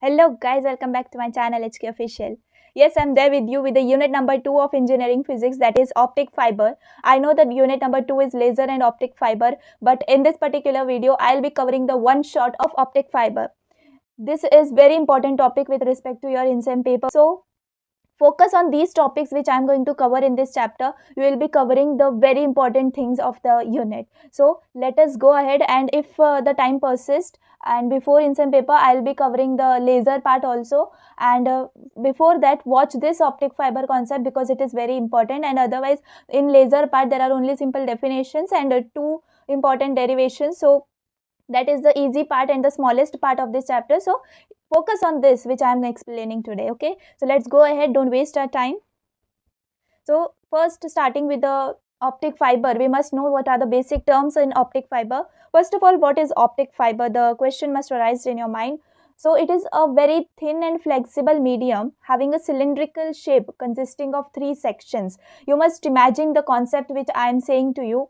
Hello guys, welcome back to my channel HK Official. Yes, I'm there with you with the unit number 2 of engineering physics, that is optic fiber. I know that unit number 2 is laser and optic fiber, but in this particular video I'll be covering the one shot of optic fiber. This is very important topic with respect to your in-sem paper. So focus on these topics which I'm going to cover in this chapter. You will be covering the very important things of the unit. So let us go ahead, and if the time persists, and before in some paper I'll be covering the laser part also, and before that watch this optic fiber concept because it is very important, and otherwise in laser part there are only simple definitions and two important derivations. So that is the easy part and the smallest part of this chapter. So focus on this which I am explaining today. Okay, so let's go ahead, don't waste our time. So first, starting with the optic fiber, we must know what are the basic terms in optic fiber. First of all, what is optic fiber? The question must arise in your mind. So it is a very thin and flexible medium having a cylindrical shape consisting of three sections. You must imagine the concept which I am saying to you.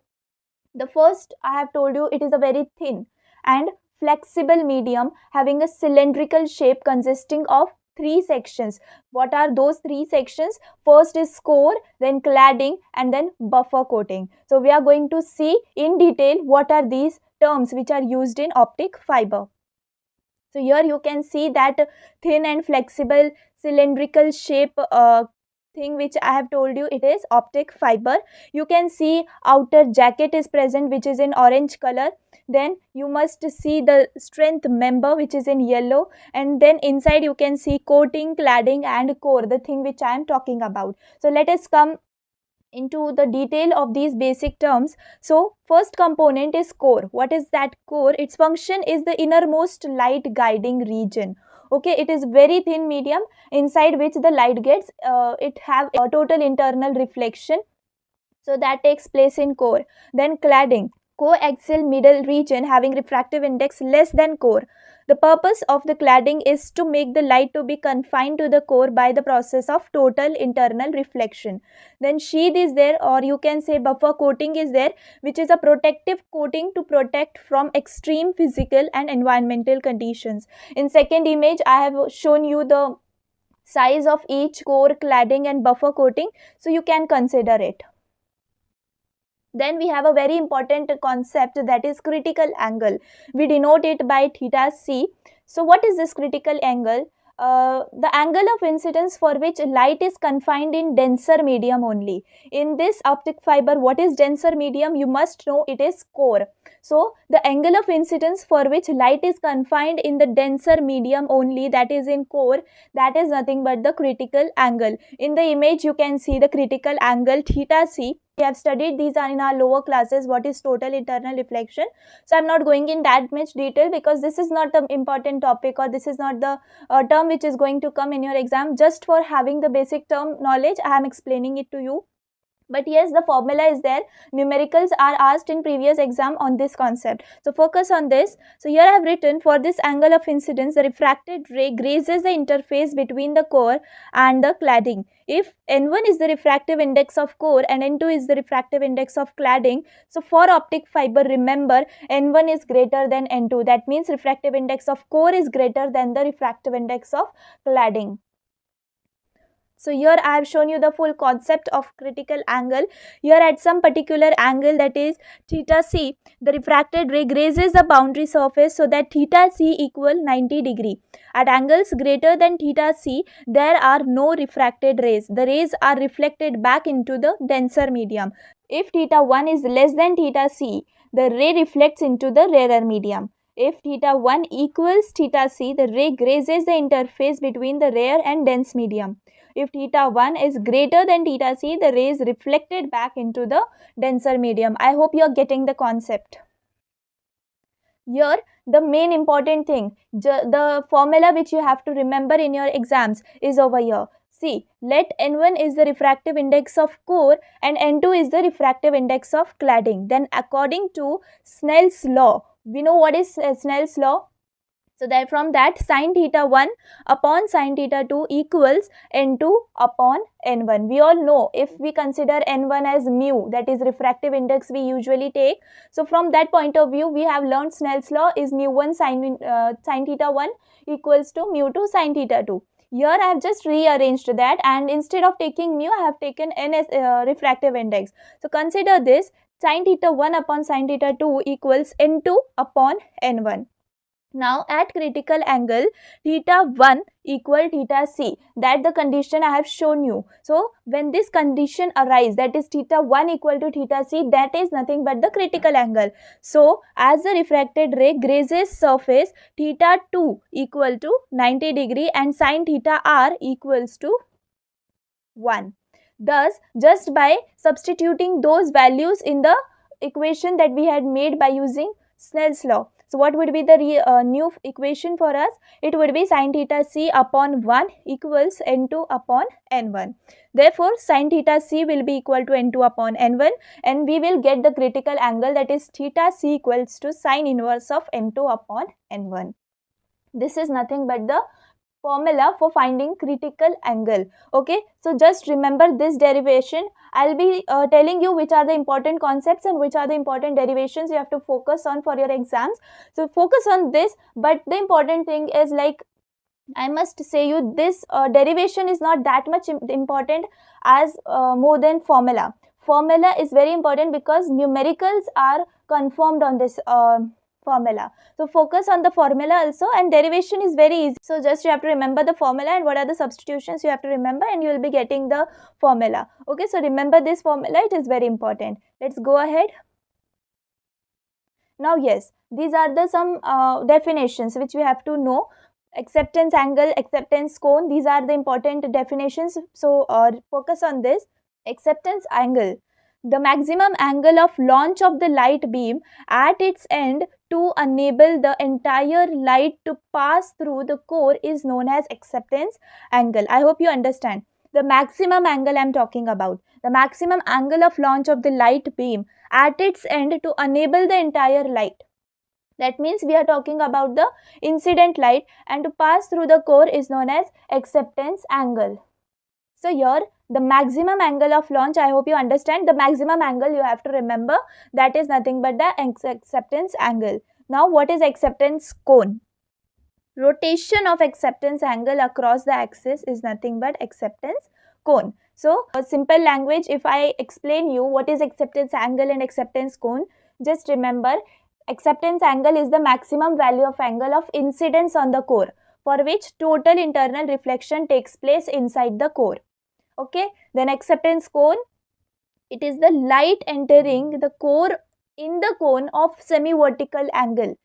The first, I have told you, it is a very thin and flexible medium having a cylindrical shape consisting of three sections. What are those three sections? First is core, then cladding, and then buffer coating. So we are going to see in detail what are these terms which are used in optic fiber. So here you can see that thin and flexible cylindrical shape thing which I have told you, it is optic fiber. You can see outer jacket is present which is in orange color. Then you must see the strength member which is in yellow, and then inside you can see coating, cladding and core, the thing which I am talking about. So let us come into the detail of these basic terms. So first component is core. What is that core? Its function is the innermost light guiding region. Okay, it is very thin medium inside which the light gets, it have a total internal reflection. So that takes place in core. Then cladding, coaxial middle region having refractive index less than core. The purpose of the cladding is to make the light to be confined to the core by the process of total internal reflection. Then sheath is there, or you can say buffer coating is there, which is a protective coating to protect from extreme physical and environmental conditions. In second image I have shown you the size of each core, cladding and buffer coating, so you can consider it. Then we have a very important concept, that is critical angle. We denote it by theta c. So what is this critical angle? The angle of incidence for which light is confined in denser medium only. In this optic fiber, what is denser medium? You must know it is core. So the angle of incidence for which light is confined in the denser medium only, that is in core, that is nothing but the critical angle. In the image you can see the critical angle theta c. We have studied these are in our lower classes, what is total internal reflection. So I'm not going in that much detail because this is not the important topic, or this is not the term which is going to come in your exam. Just for having the basic term knowledge, I am explaining it to you. But yes, the formula is there. Numericals are asked in previous exam on this concept. So focus on this. So here I have written, for this angle of incidence, the refracted ray grazes the interface between the core and the cladding. If N1 is the refractive index of core and N2 is the refractive index of cladding, so for optic fiber, remember N1 is greater than N2. That means refractive index of core is greater than the refractive index of cladding. So here I have shown you the full concept of critical angle. Here at some particular angle, that is theta c, the refracted ray grazes the boundary surface so that theta c equal 90 degree. At angles greater than theta c, there are no refracted rays. The rays are reflected back into the denser medium. If theta 1 is less than theta c, the ray reflects into the rarer medium. If theta 1 equals theta c, the ray grazes the interface between the rare and dense medium. If theta 1 is greater than theta c, the ray is reflected back into the denser medium. I hope you are getting the concept. Here, the main important thing, the formula which you have to remember in your exams is over here. See, let N1 is the refractive index of core and N2 is the refractive index of cladding. Then according to Snell's law, we know what is Snell's law? So that from that sin theta 1 upon sin theta 2 equals n2 upon n1. We all know if we consider n1 as mu, that is refractive index we usually take. So from that point of view, we have learned Snell's law is mu1 sin theta 1 equals to mu2 sin theta 2. Here I have just rearranged that, and instead of taking mu, I have taken n as refractive index. So consider this, sin theta 1 upon sin theta 2 equals n2 upon n1. Now at critical angle theta 1 equal theta c, that the condition I have shown you. So when this condition arises, that is theta 1 equal to theta c, that is nothing but the critical angle. So as the refracted ray grazes surface, theta 2 equal to 90 degree and sin theta r equals to 1. Thus just by substituting those values in the equation that we had made by using Snell's law, so what would be the new equation for us? It would be sin theta c upon 1 equals n2 upon n1. Therefore, sin theta c will be equal to n2 upon n1, and we will get the critical angle, that is theta c equals to sin inverse of n2 upon n1. This is nothing but the formula for finding critical angle. Okay, so just remember this derivation. I'll be telling you which are the important concepts and which are the important derivations you have to focus on for your exams. So focus on this, but the important thing is, like, I must say you, this derivation is not that much important as more than formula. Formula is very important because numericals are confirmed on this formula. So focus on the formula also, and derivation is very easy. So just you have to remember the formula and what are the substitutions you have to remember, and you will be getting the formula. Okay, so remember this formula, it is very important. Let's go ahead. Now yes, these are the some definitions which we have to know. Acceptance angle, acceptance cone, these are the important definitions. So focus on this. Acceptance angle, the maximum angle of launch of the light beam at its end to enable the entire light to pass through the core is known as acceptance angle. I hope you understand. The maximum angle I am talking about, the maximum angle of launch of the light beam at its end to enable the entire light. That means we are talking about the incident light, and to pass through the core is known as acceptance angle. So here the maximum angle of launch, I hope you understand, the maximum angle you have to remember, that is nothing but the acceptance angle. Now what is acceptance cone? Rotation of acceptance angle across the axis is nothing but acceptance cone. So a simple language, if I explain you what is acceptance angle and acceptance cone, just remember acceptance angle is the maximum value of angle of incidence on the core for which total internal reflection takes place inside the core. Okay, then acceptance cone, it is the light entering the core in the cone of semi-vertical angle.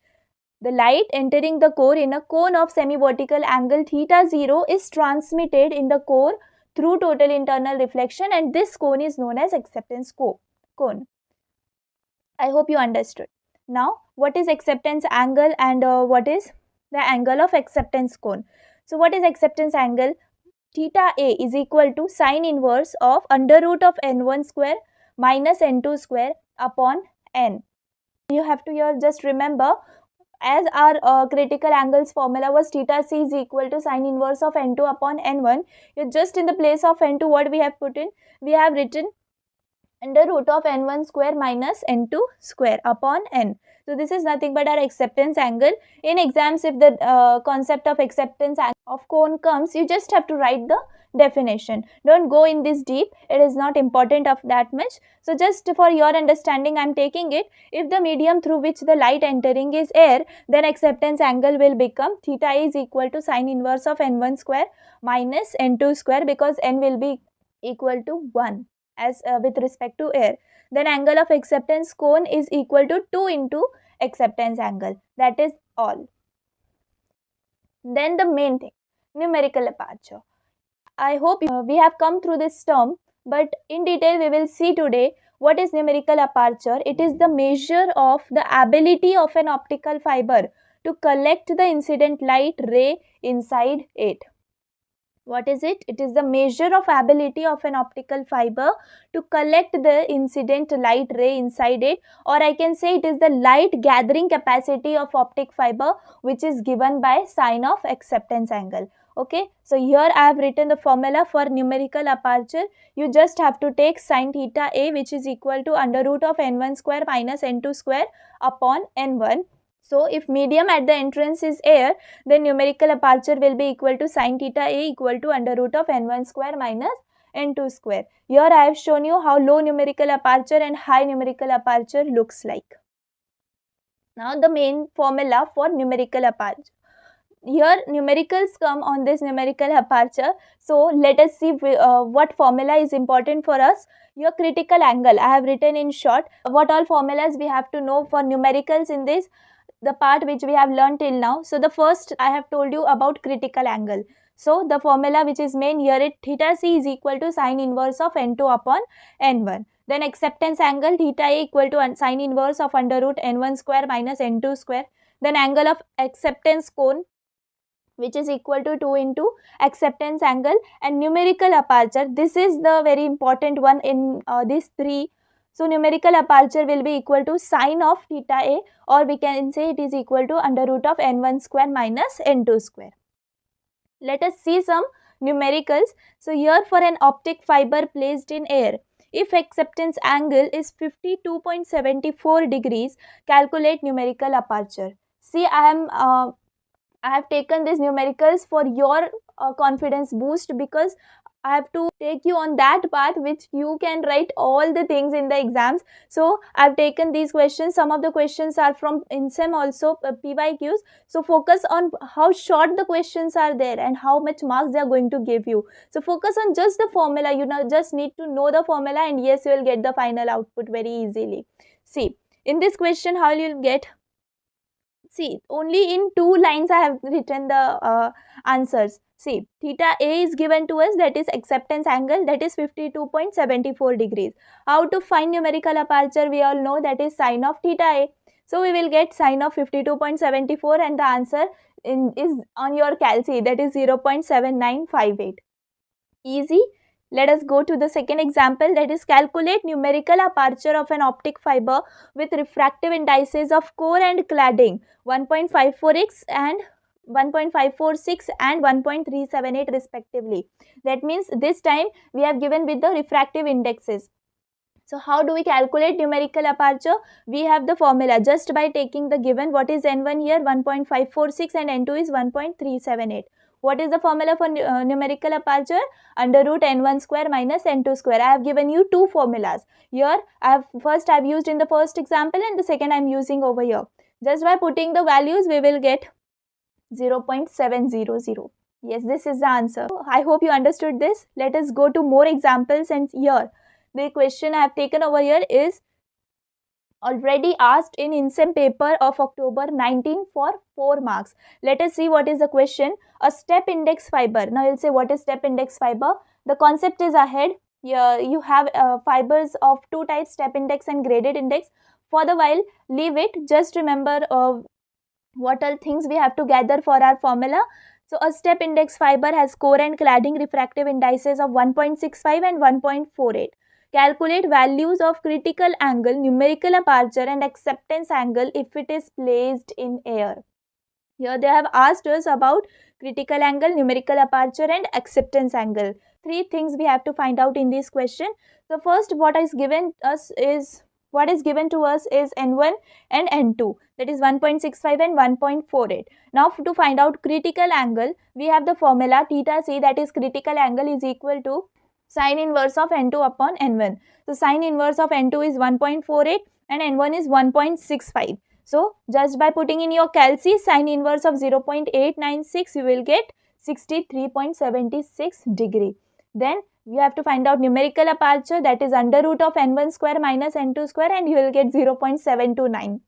The light entering the core in a cone of semi-vertical angle theta 0 is transmitted in the core through total internal reflection, and this cone is known as acceptance cone. I hope you understood. Now, what is acceptance angle and what is the angle of acceptance cone? So, what is acceptance angle? Theta A is equal to sin inverse of under root of n1 square minus n2 square upon n. You have to here just remember, as our critical angles formula was theta c is equal to sin inverse of n2 upon n1, you just in the place of n2 what we have put in? We have written under root of n1 square minus n2 square upon n. So this is nothing but our acceptance angle. In exams, if the concept of acceptance angle of cone comes, you just have to write the definition. Don't go in this deep, it is not important of that much. So just for your understanding I am taking it. If the medium through which the light entering is air, then acceptance angle will become theta is equal to sin inverse of n1 square minus n2 square, because n will be equal to 1 as with respect to air. Then angle of acceptance cone is equal to 2 into acceptance angle. That is all. Then the main thing, numerical aperture. I hope we have come through this term, but in detail we will see today what is numerical aperture. It is the measure of the ability of an optical fiber to collect the incident light ray inside it. What is it? It is the measure of ability of an optical fiber to collect the incident light ray inside it, or I can say it is the light gathering capacity of optic fiber, which is given by sine of acceptance angle. Okay, so here I have written the formula for numerical aperture. You just have to take sine theta A, which is equal to under root of n1 square minus n2 square upon n1. So if medium at the entrance is air, then numerical aperture will be equal to sine theta A equal to under root of n1 square minus n2 square. Here I have shown you how low numerical aperture and high numerical aperture looks like. Now the main formula for numerical aperture. Here numericals come on this numerical aperture. So let us see what formula is important for us. Your critical angle I have written in short. What all formulas we have to know for numericals in this, the part which we have learned till now. So the first I have told you about critical angle. So the formula which is main here, it theta c is equal to sine inverse of n2 upon n1. Then acceptance angle theta a equal to sine inverse of under root n1 square minus n2 square. Then angle of acceptance cone, which is equal to 2 into acceptance angle. And numerical aperture, this is the very important one in these three. So numerical aperture will be equal to sine of theta a, or we can say it is equal to under root of n1 square minus n2 square. Let us see some numericals. So here for an optic fiber placed in air, if acceptance angle is 52.74 degrees, calculate numerical aperture. See, I have taken these numericals for your confidence boost, because I have to take you on that path which you can write all the things in the exams. So I have taken these questions. Some of the questions are from INSEM also, PYQs. So focus on how short the questions are there and how much marks they are going to give you. So focus on just the formula. You just need to know the formula, and yes, you will get the final output very easily. See, in this question, how you will get? See, only in 2 lines I have written the answers. See, theta A is given to us, that is acceptance angle, that is 52.74 degrees. How to find numerical aperture? We all know that is sine of theta A. So we will get sine of 52.74, and the answer is on your calci, that is 0.7958. Easy. Let us go to the second example, that is calculate numerical aperture of an optic fiber with refractive indices of core and cladding 1.54x and 1.546 and 1.378 respectively. That means this time we have given with the refractive indexes. So how do we calculate numerical aperture? We have the formula just by taking the given. What is n1 here? 1.546 and n2 is 1.378. What is the formula for numerical aperture? Under root n1 square minus n2 square. I have given you two formulas. Here, first I have used in the first example, and the second I am using over here. Just by putting the values, we will get 0.700. Yes, this is the answer. I hope you understood this. Let us go to more examples, and here, the question I have taken over here is already asked in INSEM paper of October 19 for 4 marks. Let us see what is the question. A step index fiber. Now you will say, what is step index fiber? The concept is ahead. Here you have fibers of 2 types, step index and graded index. For the while, leave it. Just remember what all things we have to gather for our formula. So a step index fiber has core and cladding refractive indices of 1.65 and 1.48. Calculate values of critical angle, numerical aperture and acceptance angle if it is placed in air. Here they have asked us about critical angle, numerical aperture and acceptance angle. 3 things we have to find out in this question. So first, what is given to us is N1 and N2, that is 1.65 and 1.48. Now to find out critical angle, we have the formula theta c, that is critical angle is equal to sine inverse of N2 upon N1. So sine inverse of N2 is 1.48 and N1 is 1.65. So just by putting in your calci sine inverse of 0.896, you will get 63.76 degree. Then you have to find out numerical aperture, that is under root of N1 square minus N2 square, and you will get 0.729.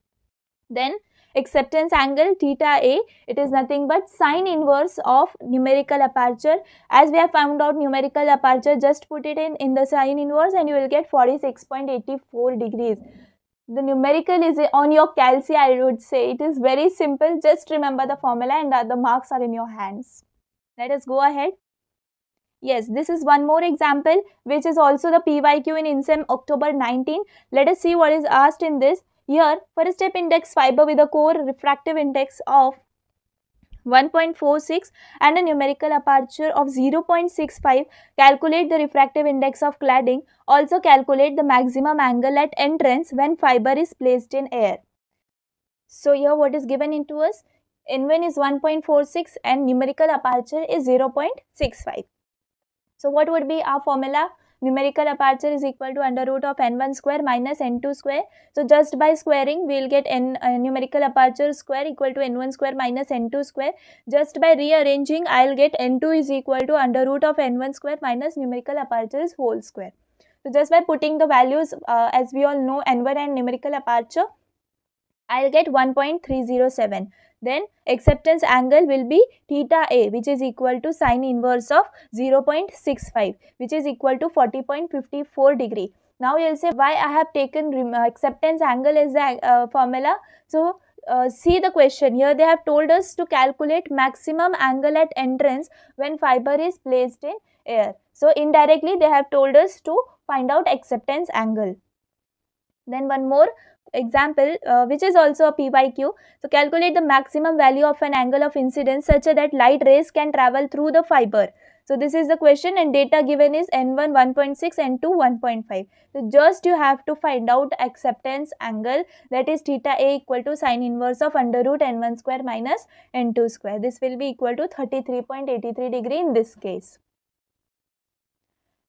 Then acceptance angle theta a, it is nothing but sine inverse of numerical aperture. As we have found out numerical aperture, just put it in the sine inverse and you will get 46.84 degrees. The numerical is on your calci, I would say. It is very simple. Just remember the formula and the marks are in your hands. Let us go ahead. Yes, this is one more example which is also the PYQ in INSEM October 19. Let us see what is asked in this. Here, for a step index fiber with a core refractive index of 1.46 and a numerical aperture of 0.65, calculate the refractive index of cladding. Also calculate the maximum angle at entrance when fiber is placed in air. So here what is given into us? N1 is 1.46 and numerical aperture is 0.65. So what would be our formula? Numerical aperture is equal to under root of n1 square minus n2 square. So just by squaring we will get numerical aperture square equal to n1 square minus n2 square. Just by rearranging I will get n2 is equal to under root of n1 square minus numerical aperture is whole square. So just by putting the values as we all know n1 and numerical aperture, I will get 1.307. Then acceptance angle will be theta A, which is equal to sine inverse of 0.65, which is equal to 40.54 degree. Now you will say why I have taken acceptance angle as the formula. So see the question here. They have told us to calculate maximum angle at entrance when fiber is placed in air. So indirectly they have told us to find out acceptance angle. Then one more example which is also a PYQ. So calculate the maximum value of an angle of incidence such that light rays can travel through the fiber. So this is the question and data given is N1 1.6, N2 1.5. So just you have to find out acceptance angle, that is theta A equal to sine inverse of under root N1 square minus N2 square. This will be equal to 33.83 degree in this case.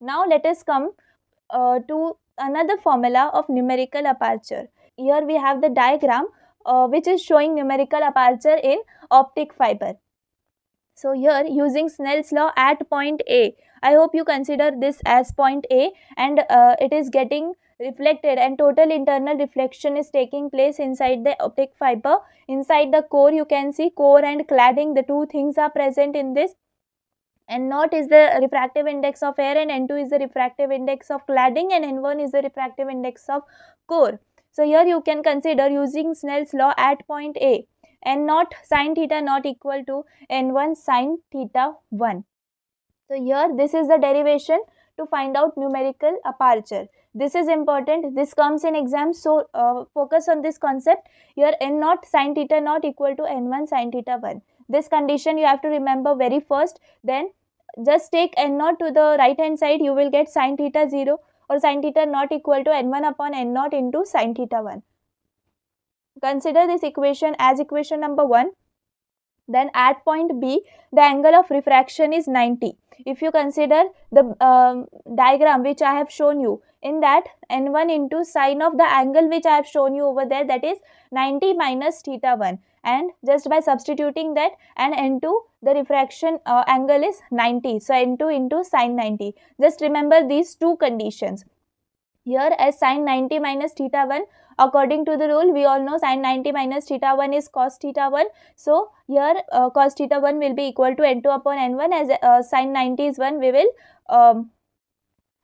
Now let us come to another formula of numerical aperture. Here we have the diagram which is showing numerical aperture in optic fiber. So here using Snell's law at point A, I hope you consider this as point A, and it is getting reflected and total internal reflection is taking place inside the optic fiber. Inside the core you can see core and cladding, the two things are present in this. N0 is the refractive index of air and N2 is the refractive index of cladding and N1 is the refractive index of core. So here you can consider using Snell's law at point A, N0 sin theta naught equal to N1 sin theta 1. So here this is the derivation to find out numerical aperture. This is important, this comes in exam, so focus on this concept. Here N0 sin theta naught equal to N1 sin theta 1. This condition you have to remember very first. Then just take N0 to the right hand side, you will get sin theta 0 or sin theta naught equal to N1 upon N0 into sin theta 1. Consider this equation as equation number 1. Then at point B, the angle of refraction is 90. If you consider the diagram which I have shown you, in that N1 into sine of the angle which I have shown you over there, that is 90 minus theta 1. And just by substituting that, and N2, the refraction angle is 90. So N2 into sine 90. Just remember these two conditions. Here as sine 90 minus theta 1, according to the rule we all know sine 90 minus theta 1 is cos theta 1. So here cos theta 1 will be equal to N2 upon N1, as sine 90 is 1, we will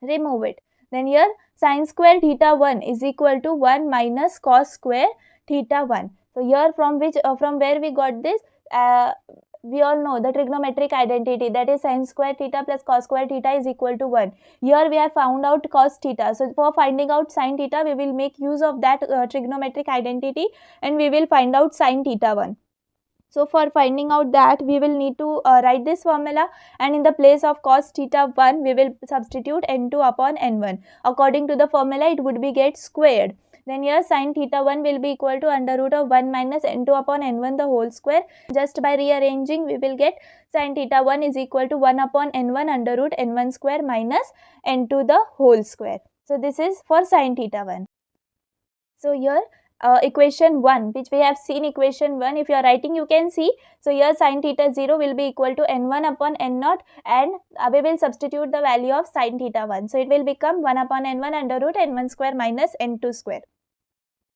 remove it. Then here sine square theta 1 is equal to 1 minus cos square theta 1. So here from where we got this, we all know the trigonometric identity, that is sin square theta plus cos square theta is equal to 1. Here we have found out cos theta. So for finding out sin theta, we will make use of that trigonometric identity and we will find out sin theta 1. So for finding out that, we will need to write this formula, and in the place of cos theta 1 we will substitute N2 upon N1. According to the formula it would be get squared. Then here sin theta 1 will be equal to under root of 1 minus N2 upon N1 the whole square. Just by rearranging we will get sin theta 1 is equal to 1 upon N1 under root N1 square minus N2 the whole square. So this is for sin theta 1. So here equation 1 which we have seen, equation 1 if you are writing you can see. So here sin theta 0 will be equal to N1 upon N0 and we will substitute the value of sin theta 1. So it will become 1 upon N1 under root N1 square minus N2 square.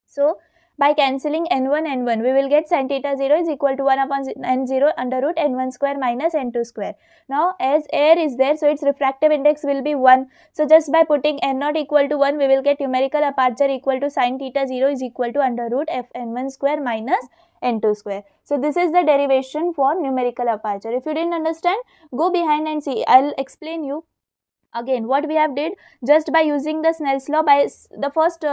So by cancelling N1, we will get sin theta 0 is equal to 1 upon N0 under root N1 square minus N2 square. Now as air is there, so its refractive index will be 1. So just by putting N0 equal to 1, we will get numerical aperture equal to sin theta 0 is equal to under root F N1 square minus n2 square. So this is the derivation for numerical aperture. If you didn't understand, go behind and see. I'll explain you again what we have did just by using the Snell's law. By the first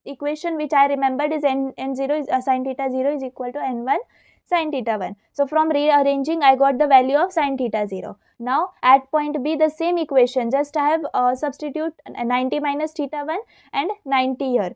equation which I remembered is n0 is sin theta 0 is equal to n1 sin theta 1. So from rearranging I got the value of sin theta 0. Now at point B the same equation, just I have substitute 90 minus theta 1 and 90 here.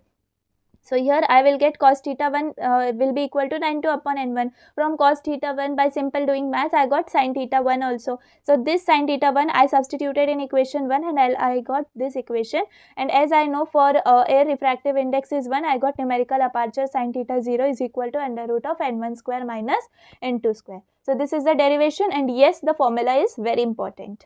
So here I will get cos theta 1 will be equal to 92 upon n1. From cos theta 1 by simple doing math I got sin theta 1 also. So this sin theta 1 I substituted in equation 1 and I got this equation. And as I know for air refractive index is 1, I got numerical aperture sin theta 0 is equal to under root of n1 square minus n2 square. So this is the derivation, and yes, the formula is very important.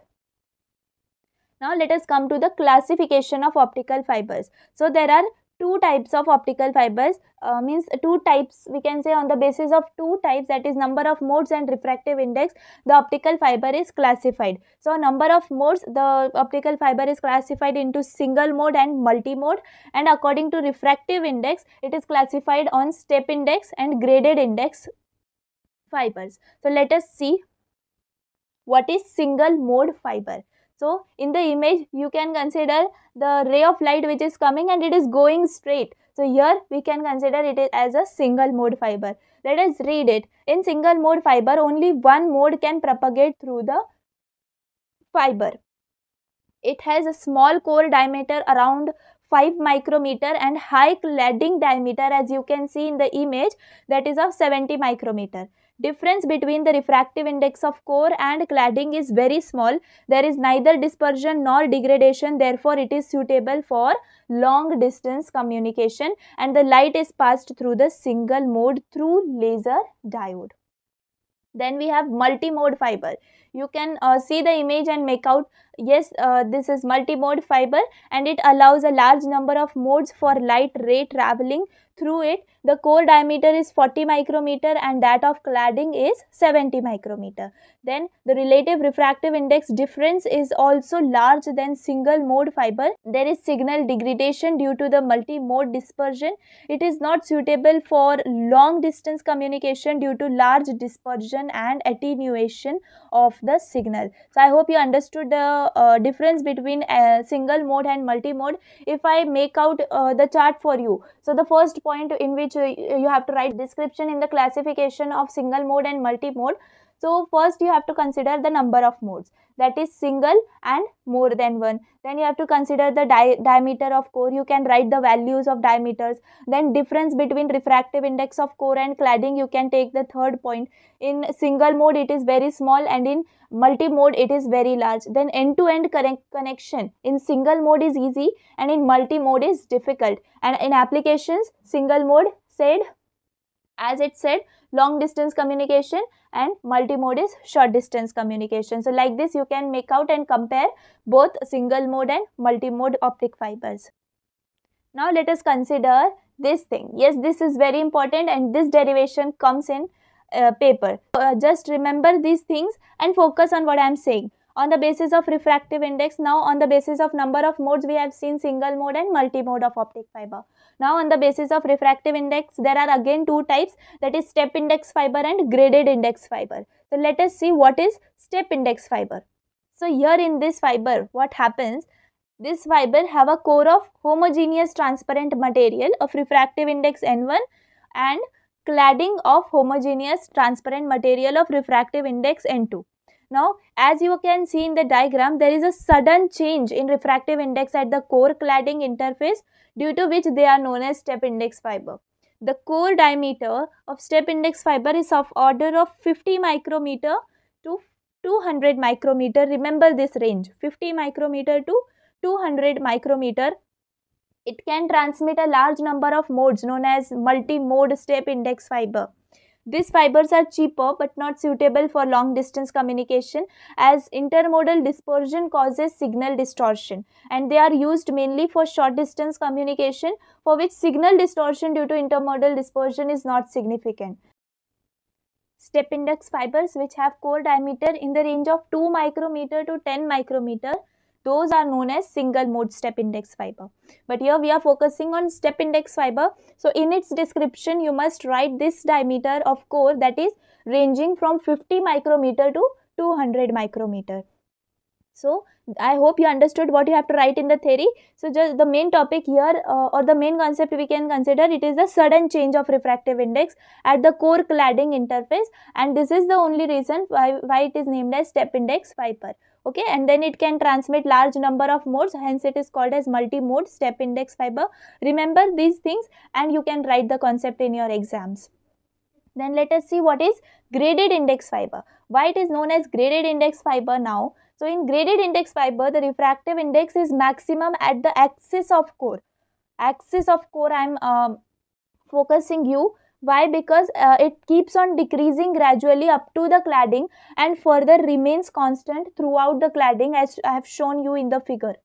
Now let us come to the classification of optical fibers. So there are two types of optical fibers, means two types we can say on the basis of two types, that is number of modes and refractive index, the optical fiber is classified. So number of modes, the optical fiber is classified into single mode and multi mode, and according to refractive index it is classified on step index and graded index fibers. So let us see what is single mode fiber. So in the image you can consider the ray of light which is coming and it is going straight. So here we can consider it as a single mode fiber. Let us read it. In single mode fiber only one mode can propagate through the fiber. It has a small core diameter around 5 micrometer and high cladding diameter, as you can see in the image, that is of 70 micrometer. Difference between the refractive index of core and cladding is very small. There is neither dispersion nor degradation, therefore it is suitable for long distance communication, and the light is passed through the single mode through laser diode. Then we have multi-mode fiber. You can see the image and make out, yes, this is multi-mode fiber and it allows a large number of modes for light ray traveling through it. The core diameter is 40 micrometer and that of cladding is 70 micrometer. Then the relative refractive index difference is also large than single mode fiber. There is signal degradation due to the multi-mode dispersion. It is not suitable for long distance communication due to large dispersion and attenuation of the signal. So I hope you understood the difference between single mode and multi mode. If I make out the chart for you, so the first point in which you have to write description in the classification of single mode and multi mode. So first you have to consider the number of modes, that is single and more than one. Then you have to consider the diameter of core. You can write the values of diameters. Then difference between refractive index of core and cladding, you can take the third point. In single mode it is very small and in multi mode it is very large. Then end-to-end connection in single mode is easy and in multi mode is difficult. And in applications, single mode said, as it said, long distance communication, and multi-mode is short distance communication. So like this you can make out and compare both single mode and multi-mode optic fibers. Now let us consider this thing. Yes, this is very important and this derivation comes in paper. Just remember these things and focus on what I am saying. On the basis of refractive index, now on the basis of number of modes we have seen single mode and multi-mode of optic fiber. Now on the basis of refractive index there are again two types, that is step index fiber and graded index fiber. So let us see what is step index fiber. So here in this fiber what happens, this fiber have a core of homogeneous transparent material of refractive index N1 and cladding of homogeneous transparent material of refractive index N2. Now, as you can see in the diagram, there is a sudden change in refractive index at the core cladding interface, due to which they are known as step index fiber. The core diameter of step index fiber is of order of 50 micrometer to 200 micrometer. Remember this range, 50 micrometer to 200 micrometer. It can transmit a large number of modes known as multi-mode step index fiber. These fibers are cheaper but not suitable for long distance communication, as intermodal dispersion causes signal distortion, and they are used mainly for short distance communication, for which signal distortion due to intermodal dispersion is not significant. Step index fibers which have core diameter in the range of 2 micrometer to 10 micrometer. those are known as single mode step index fiber. But here we are focusing on step index fiber. So in its description you must write this diameter of core that is ranging from 50 micrometer to 200 micrometer. So I hope you understood what you have to write in the theory. So just the main topic here or the main concept we can consider, it is the sudden change of refractive index at the core cladding interface, and this is the only reason why it is named as step index fiber. Okay, and then it can transmit large number of modes, hence it is called as multi-mode step index fiber. Remember these things and you can write the concept in your exams. Then let us see what is graded index fiber. Why it is known as graded index fiber now? So in graded index fiber, the refractive index is maximum at the axis of core. Axis of core I am focusing you. Why? Because it keeps on decreasing gradually up to the cladding and further remains constant throughout the cladding, as I have shown you in the figure.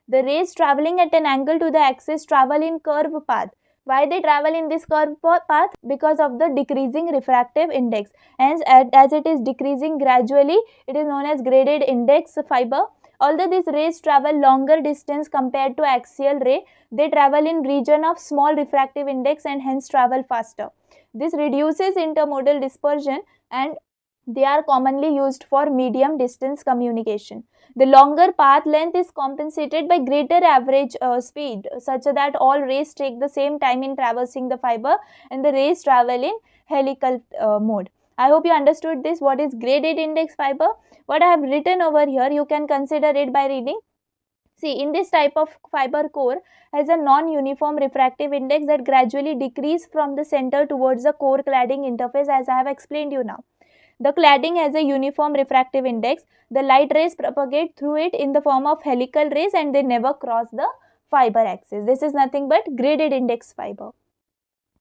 The rays traveling at an angle to the axis travel in curve path. Why they travel in this curve path? Because of the decreasing refractive index. Hence, as it is decreasing gradually, it is known as graded index fiber. Although these rays travel longer distance compared to axial ray, they travel in region of small refractive index and hence travel faster. This reduces intermodal dispersion and they are commonly used for medium distance communication. The longer path length is compensated by greater average speed, such that all rays take the same time in traversing the fiber and the rays travel in helical mode. I hope you understood this. What is graded index fiber? What I have written over here, you can consider it by reading. See, in this type of fiber, core has a non-uniform refractive index that gradually decreases from the center towards the core cladding interface, as I have explained you now. The cladding has a uniform refractive index. The light rays propagate through it in the form of helical rays and they never cross the fiber axis. This is nothing but graded index fiber.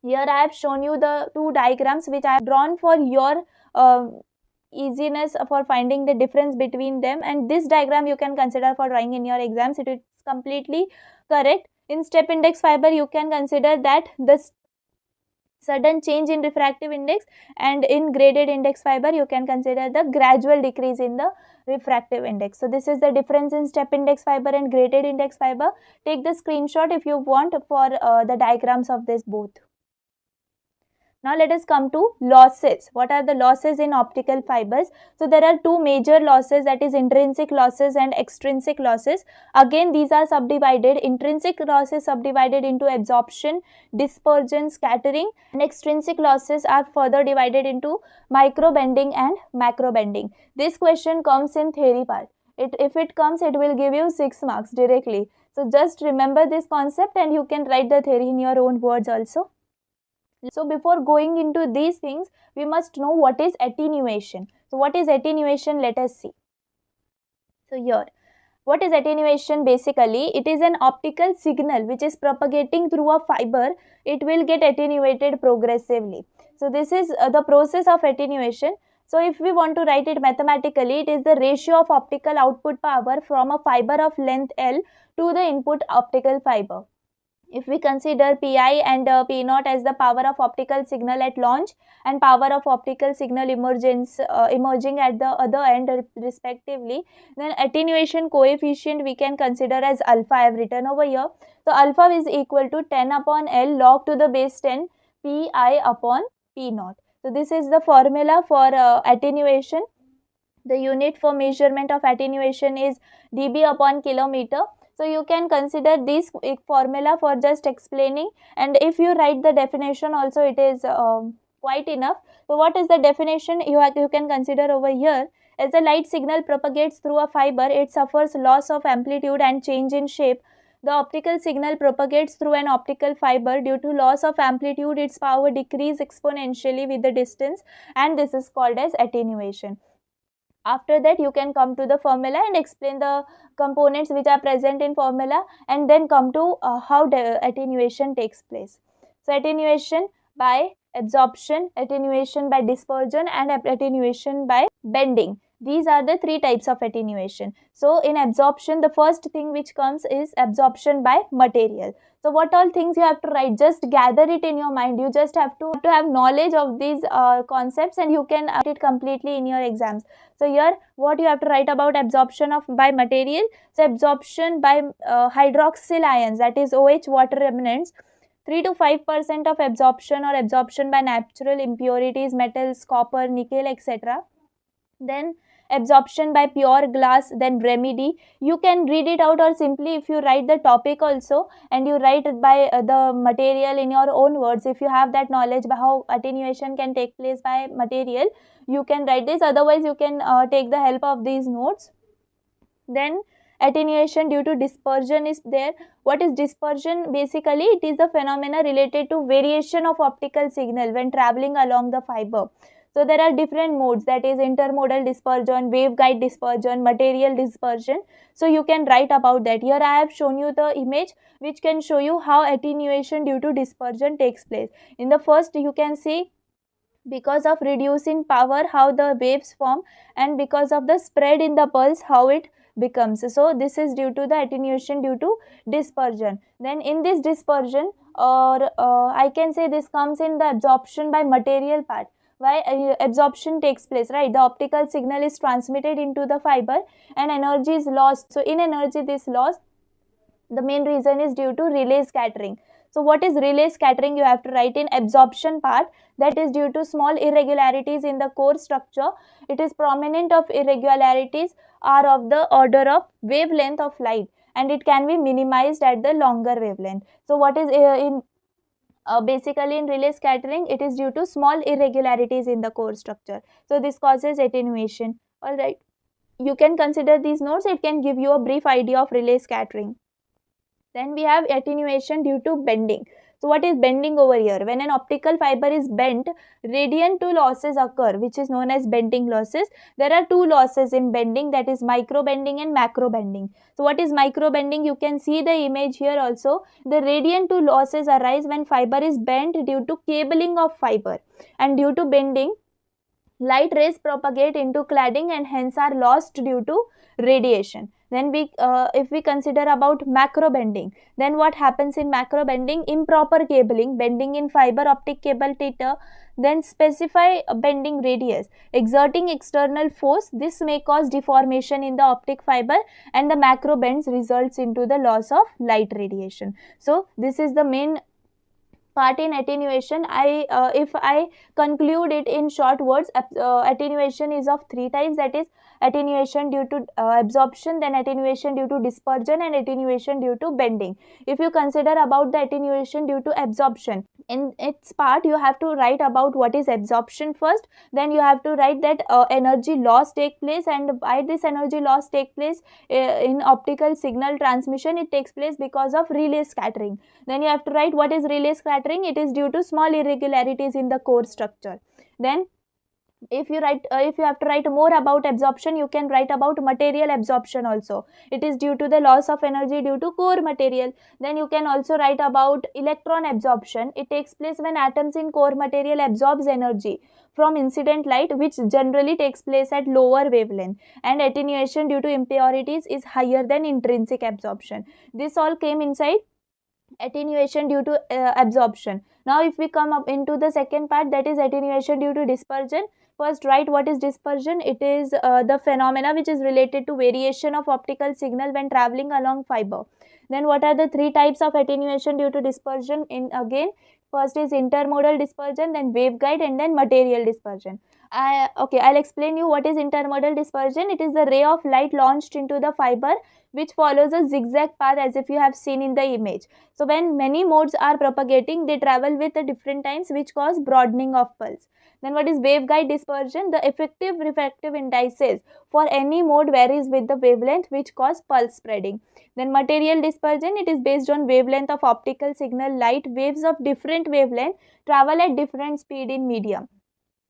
Here I have shown you the two diagrams which I have drawn for your easiness for finding the difference between them, and this diagram you can consider for drawing in your exams. It is completely correct. In step index fiber you can consider that the sudden change in refractive index, and in graded index fiber you can consider the gradual decrease in the refractive index. So this is the difference in step index fiber and graded index fiber. Take the screenshot if you want for the diagrams of this both. Now let us come to losses. What are the losses in optical fibers? So there are two major losses, that is intrinsic losses and extrinsic losses. Again these are subdivided. Intrinsic losses subdivided into absorption, dispersion, scattering, and extrinsic losses are further divided into micro bending and macro bending. This question comes in theory part. If it comes, it will give you 6 marks directly. So just remember this concept and you can write the theory in your own words also. So before going into these things, we must know what is attenuation. So what is attenuation? Let us see. So here, what is attenuation? Basically, it is an optical signal which is propagating through a fiber. It will get attenuated progressively. So this is the process of attenuation. So if we want to write it mathematically, it is the ratio of optical output power from a fiber of length L to the input optical fiber. If we consider Pi and P0 as the power of optical signal at launch and power of optical signal emerging at the other end respectively, then attenuation coefficient we can consider as alpha. I have written over here. So alpha is equal to 10 upon L log to the base 10 Pi upon P0. So this is the formula for attenuation. The unit for measurement of attenuation is dB upon kilometer. So you can consider this formula for just explaining, and if you write the definition also, it is quite enough. So what is the definition you can consider over here? As the light signal propagates through a fiber, it suffers loss of amplitude and change in shape. The optical signal propagates through an optical fiber. Due to loss of amplitude, its power decreases exponentially with the distance, and this is called as attenuation. After that, you can come to the formula and explain the components which are present in formula, and then come to how the attenuation takes place. So attenuation by absorption, attenuation by dispersion, and attenuation by bending. These are the three types of attenuation. So in absorption, the first thing which comes is absorption by material. So what all things you have to write, just gather it in your mind. You just have to have knowledge of these concepts, and you can write it completely in your exams. So here what you have to write about absorption of by material. So absorption by hydroxyl ions, that is OH water remnants, 3 to 5% of absorption, or absorption by natural impurities, metals, copper, nickel, etc. Then absorption by pure glass, then remedy. You can read it out, or simply if you write the topic also and you write it by the material in your own words, if you have that knowledge by how attenuation can take place by material, you can write this. Otherwise you can take the help of these notes. Then attenuation due to dispersion is there. What is dispersion? Basically it is the phenomena related to variation of optical signal when traveling along the fiber. So there are different modes, that is intermodal dispersion, waveguide dispersion, material dispersion. So you can write about that. Here I have shown you the image which can show you how attenuation due to dispersion takes place. In the first you can see, because of reducing power how the waves form, and because of the spread in the pulse how it becomes. So this is due to the attenuation due to dispersion. Then in this dispersion, or I can say this comes in the absorption by material part. Why absorption takes place, right? The optical signal is transmitted into the fiber and energy is lost. So in energy this loss, the main reason is due to relay scattering. So what is relay scattering? You have to write in absorption part, that is due to small irregularities in the core structure. It is prominent of irregularities are of the order of wavelength of light, and it can be minimized at the longer wavelength. So what is basically in relay scattering, it is due to small irregularities in the core structure. So this causes attenuation. Alright, you can consider these notes, it can give you a brief idea of relay scattering. Then we have attenuation due to bending. So what is bending over here? When an optical fiber is bent, radiant two losses occur, which is known as bending losses. There are two losses in bending, that is micro bending and macro bending. So what is micro bending? You can see the image here also. The radiant two losses arise when fiber is bent due to cabling of fiber, and due to bending, light rays propagate into cladding and hence are lost due to radiation. Then if we consider about macro bending, then what happens in macro bending? Improper cabling, bending in fiber optic cable teeter, then specify bending radius, exerting external force. This may cause deformation in the optic fiber, and the macro bends results into the loss of light radiation. So this is the main part in attenuation. If I conclude it in short words, attenuation is of three types, that is attenuation due to absorption, then attenuation due to dispersion, and attenuation due to bending. If you consider about the attenuation due to absorption, in its part you have to write about what is absorption first, then you have to write that energy loss take place, and why this energy loss take place in optical signal transmission. It takes place because of relay scattering. Then you have to write what is relay scattering. It is due to small irregularities in the core structure. Then if you have to write more about absorption, you can write about material absorption also. It is due to the loss of energy due to core material. Then you can also write about electron absorption. It takes place when atoms in core material absorbs energy from incident light, which generally takes place at lower wavelength, and attenuation due to impurities is higher than intrinsic absorption. This all came inside attenuation due to absorption. Now if we come up into the second part, that is attenuation due to dispersion. First write what is dispersion. It is the phenomena which is related to variation of optical signal when traveling along fiber. Then what are the three types of attenuation due to dispersion? In again, first is intermodal dispersion, then waveguide, and then material dispersion. I'll explain you what is intermodal dispersion. It is the ray of light launched into the fiber which follows a zigzag path, as if you have seen in the image. So when many modes are propagating, they travel with different times, which cause broadening of pulse. Then what is waveguide dispersion? The effective refractive indices for any mode varies with the wavelength, which cause pulse spreading. Then material dispersion, it is based on wavelength of optical signal. Light waves of different wavelength travel at different speed in medium.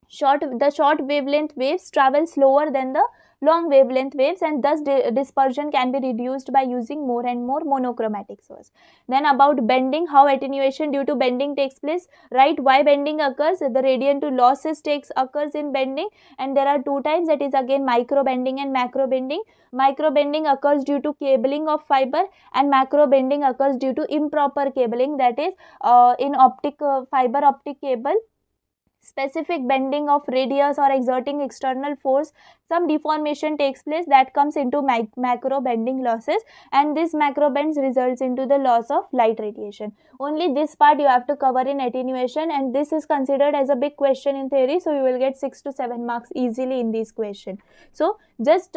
The short wavelength waves travel slower than the long wavelength waves, and thus dispersion can be reduced by using more and more monochromatic source. Then about bending, how attenuation due to bending takes place, right? Why bending occurs? The radiant to losses occurs in bending, and there are two types, that is again micro bending and macro bending. Micro bending occurs due to cabling of fiber, and macro bending occurs due to improper cabling, that is in fiber optic cable, specific bending of radius or exerting external force, some deformation takes place, that comes into macro bending losses, and this macro bends results into the loss of light radiation. Only this part you have to cover in attenuation, and this is considered as a big question in theory, so you will get 6 to 7 marks easily in this question. So just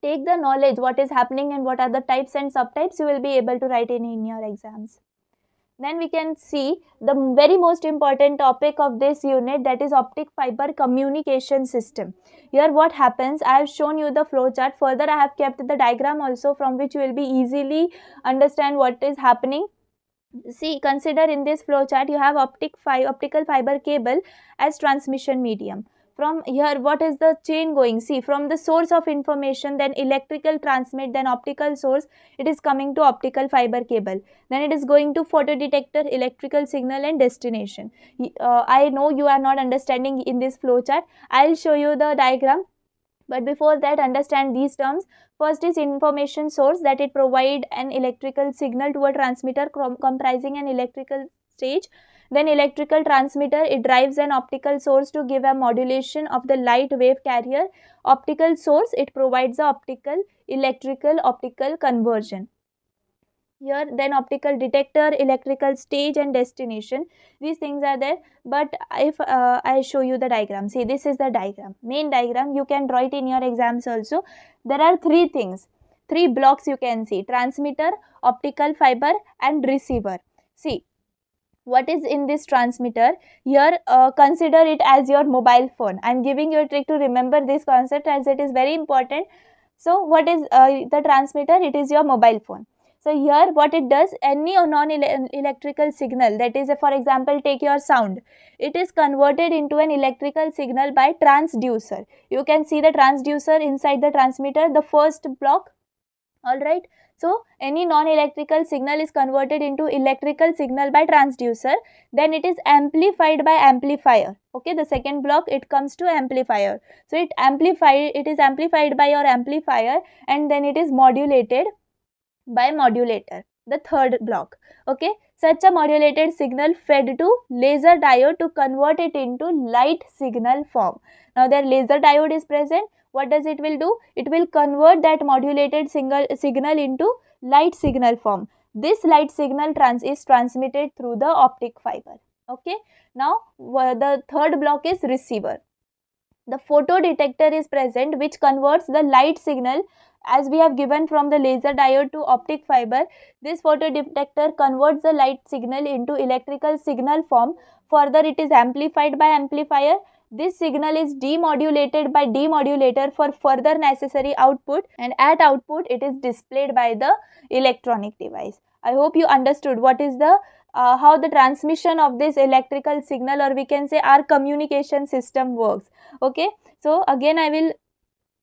take the knowledge what is happening and what are the types and subtypes, you will be able to write in your exams. Then we can see the very most important topic of this unit, that is optic fiber communication system. Here what happens, I have shown you the flow chart, further I have kept the diagram also, from which you will be easily understand what is happening. See, consider in this flow chart you have optical fiber cable as transmission medium. From here what is the chain going? See, from the source of information, then electrical transmit, then optical source, it is coming to optical fiber cable, then it is going to photodetector, electrical signal, and destination. I know you are not understanding in this flow chart, I will show you the diagram, but before that understand these terms. First is information source, that it provide an electrical signal to a transmitter comprising an electrical stage. Then electrical transmitter, it drives an optical source to give a modulation of the light wave carrier. Optical source, it provides the optical conversion. Here then optical detector, electrical stage, and destination, these things are there. But if I show you the diagram, see, this is the diagram, main diagram, you can draw it in your exams also. There are three things, three blocks you can see: transmitter, optical fiber, and receiver. See, what is in this transmitter? Here consider it as your mobile phone. I am giving you a trick to remember this concept, as it is very important. So what is the transmitter? It is your mobile phone. So here what it does, any non-electrical signal, that is, for example, take your sound, it is converted into an electrical signal by transducer. You can see the transducer inside the transmitter, the first block. Alright, so any non-electrical signal is converted into electrical signal by transducer, then it is amplified by amplifier. Okay, the second block, it comes to amplifier. So it is amplified by your amplifier, and then it is modulated by modulator, the third block. Okay, such a modulated signal fed to laser diode to convert it into light signal form. Now their laser diode is present. What does it will do? It will convert that modulated signal into light signal form. This light signal is transmitted through the optic fiber. Okay, now the third block is receiver. The photodetector is present, which converts the light signal, as we have given, from the laser diode to optic fiber. This photodetector converts the light signal into electrical signal form. Further, it is amplified by amplifier. This signal is demodulated by demodulator for further necessary output, and at output it is displayed by the electronic device. I hope you understood what is the how the transmission of this electrical signal, or we can say our communication system, works. Okay, so again I will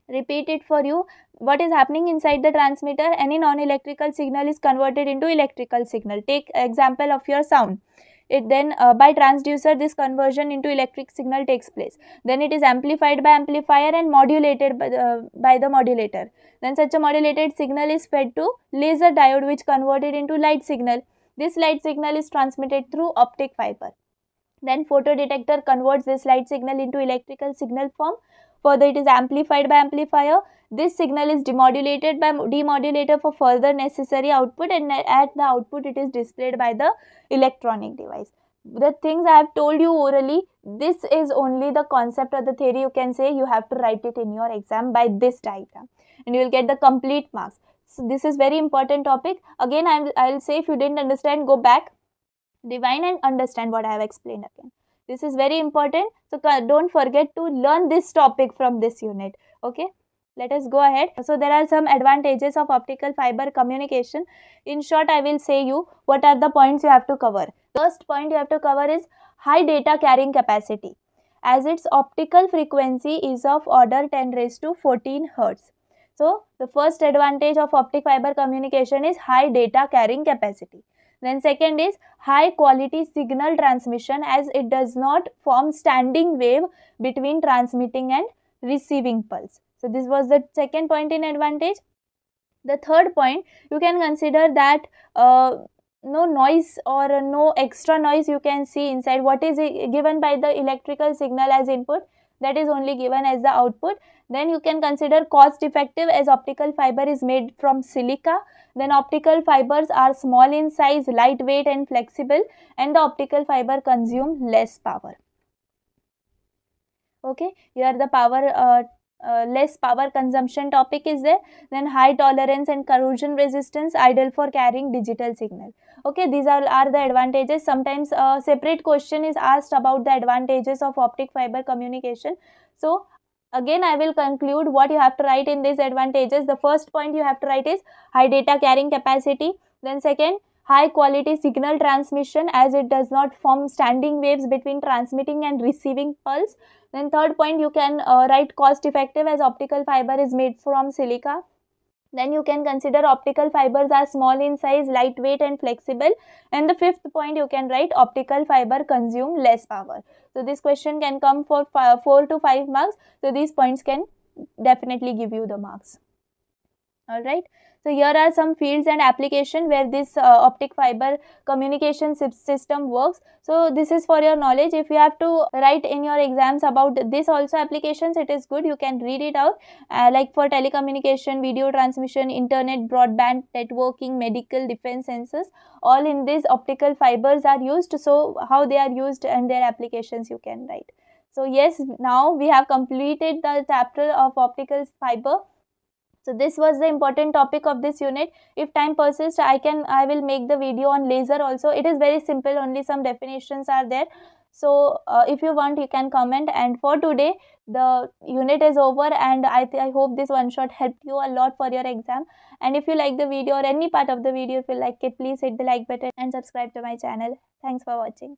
repeat it for you. What is happening inside the transmitter? Any non-electrical signal is converted into electrical signal. Take example of your sound. It then by transducer, this conversion into electric signal takes place. Then it is amplified by amplifier and modulated by the modulator. Then such a modulated signal is fed to laser diode, which converted into light signal. This light signal is transmitted through optic fiber. Then photodetector converts this light signal into electrical signal form. Further, it is amplified by amplifier. This signal is demodulated by demodulator for further necessary output, and at the output it is displayed by the electronic device. The things I have told you orally, this is only the concept or the theory, you can say. You have to write it in your exam by this diagram, and you will get the complete marks. So this is very important topic. Again, I will say, if you didn't understand, go back, divine, and understand what I have explained again. This is very important. So don't forget to learn this topic from this unit. Okay, let us go ahead. So there are some advantages of optical fiber communication. In short, I will say you what are the points you have to cover. First point you have to cover is high data carrying capacity. as its optical frequency is of order 10 raised to 14 Hz. So the first advantage of optic fiber communication is high data carrying capacity. Then second is high quality signal transmission, as it does not form standing wave between transmitting and receiving pulse. So this was the second point in advantage. The third point, you can consider that no noise or no extra noise you can see inside. What is given by the electrical signal as input, that is only given as the output. Then you can consider cost effective, as optical fiber is made from silica. Then optical fibers are small in size, lightweight and flexible, and the optical fiber consume less power. Okay, here the power less power consumption topic is there. Then high tolerance and corrosion resistance, ideal for carrying digital signal. Okay, these are the advantages. Sometimes a separate question is asked about the advantages of optic fiber communication. So again I will conclude what you have to write in these advantages. The first point you have to write is high data carrying capacity. Then second, high quality signal transmission, as it does not form standing waves between transmitting and receiving pulse. Then third point, you can write cost effective, as optical fiber is made from silica. Then you can consider optical fibers are small in size, lightweight and flexible. And the fifth point, you can write optical fiber consume less power. So this question can come for 4 to 5 marks. So these points can definitely give you the marks. Alright. So here are some fields and application where this optic fiber communication system works. So this is for your knowledge. If you have to write in your exams about this also applications, it is good, you can read it out. Like for telecommunication, video transmission, internet, broadband, networking, medical, defense, sensors, all in these optical fibers are used. So how they are used and their applications you can write. So yes, now we have completed the chapter of optical fiber. So this was the important topic of this unit. If time persists, I will make the video on laser also. It is very simple, only some definitions are there. So if you want, you can comment. And for today, the unit is over, and I hope this one shot helped you a lot for your exam. And if you like the video or any part of the video, if you like it, please hit the like button and subscribe to my channel. Thanks for watching.